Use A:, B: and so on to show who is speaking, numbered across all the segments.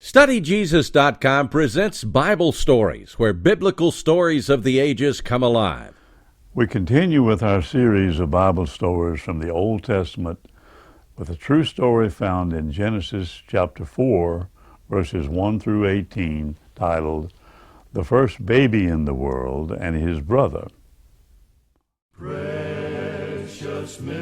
A: StudyJesus.com presents Bible Stories, where biblical stories of the ages come alive.
B: We continue with our series of Bible stories from the Old Testament with a true story found in Genesis chapter 4, verses 1 through 18, titled, "The First Baby in the World and His Brother."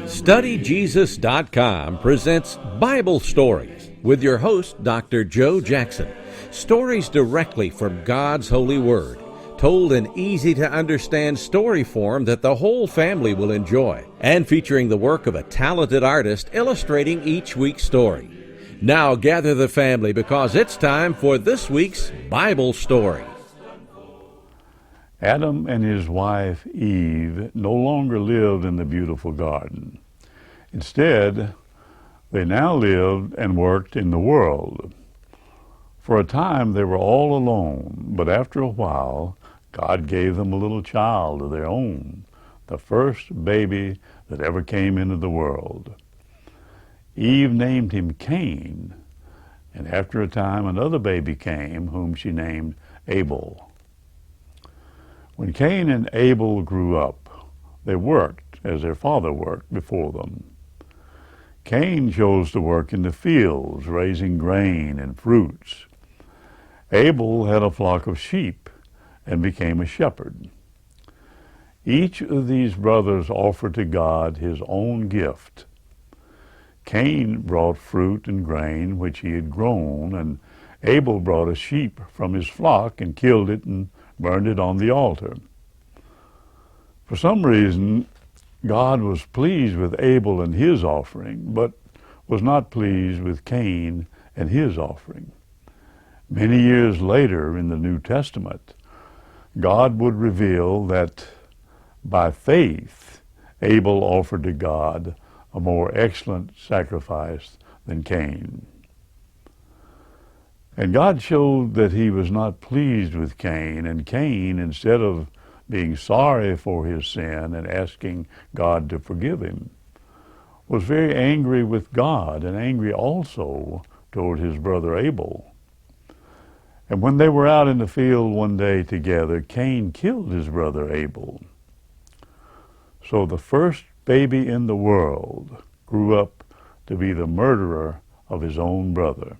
A: StudyJesus.com presents Bible Stories with your host, Dr. Joe Jackson. Stories directly from God's holy word, told in easy-to-understand story form that the whole family will enjoy, and featuring the work of a talented artist illustrating each week's story. Now gather the family because it's time for this week's Bible Story.
B: Adam and his wife Eve no longer lived in the beautiful garden. Instead, they now lived and worked in the world. For a time they were all alone, but after a while, God gave them a little child of their own, the first baby that ever came into the world. Eve named him Cain, and after a time another baby came, whom she named Abel. When Cain and Abel grew up, they worked as their father worked before them. Cain chose to work in the fields, raising grain and fruits. Abel had a flock of sheep and became a shepherd. Each of these brothers offered to God his own gift. Cain brought fruit and grain which he had grown, and Abel brought a sheep from his flock and killed it and burned it on the altar. For some reason, God was pleased with Abel and his offering, but was not pleased with Cain and his offering. Many years later in the New Testament, God would reveal that by faith, Abel offered to God a more excellent sacrifice than Cain. And God showed that he was not pleased with Cain, and Cain, instead of being sorry for his sin and asking God to forgive him, was very angry with God and angry also toward his brother Abel. And when they were out in the field one day together, Cain killed his brother Abel. So the first baby in the world grew up to be the murderer of his own brother.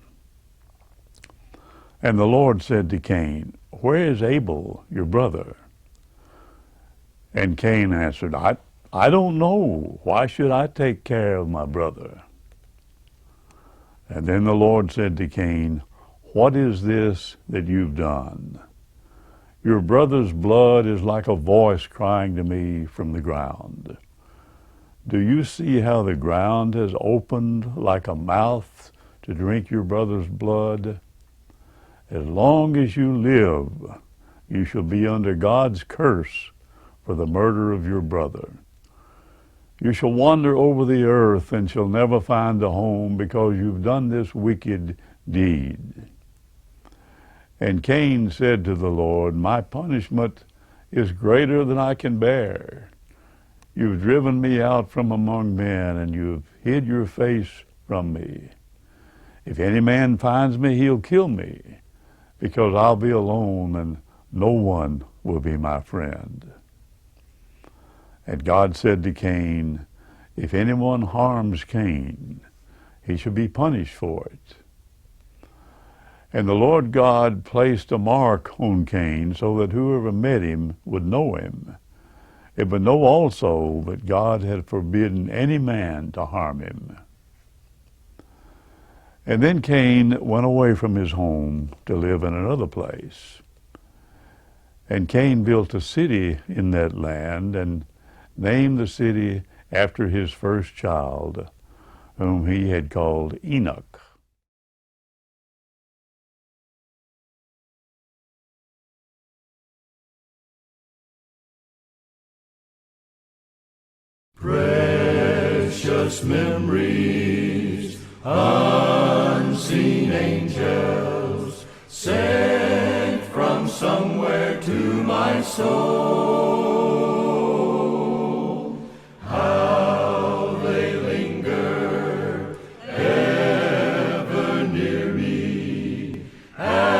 B: And the Lord said to Cain, "Where is Abel, your brother?" And Cain answered, I don't know. Why should I take care of my brother? And then the Lord said to Cain, "What is this that you've done? Your brother's blood is like a voice crying to me from the ground. Do you see how the ground has opened like a mouth to drink your brother's blood? As long as you live, you shall be under God's curse for the murder of your brother. You shall wander over the earth and shall never find a home because you've done this wicked deed." And Cain said to the Lord, "My punishment is greater than I can bear. You've driven me out from among men, and you've hid your face from me. If any man finds me, he'll kill me, because I'll be alone and no one will be my friend." And God said to Cain, "If anyone harms Cain, he shall be punished for it." And the Lord God placed a mark on Cain so that whoever met him would know him. It would know also that God had forbidden any man to harm him. And then Cain went away from his home to live in another place. And Cain built a city in that land and named the city after his first child, whom he had called Enoch.
C: Precious memories, unseen angels, sent from somewhere to my soul. How they linger ever near me, and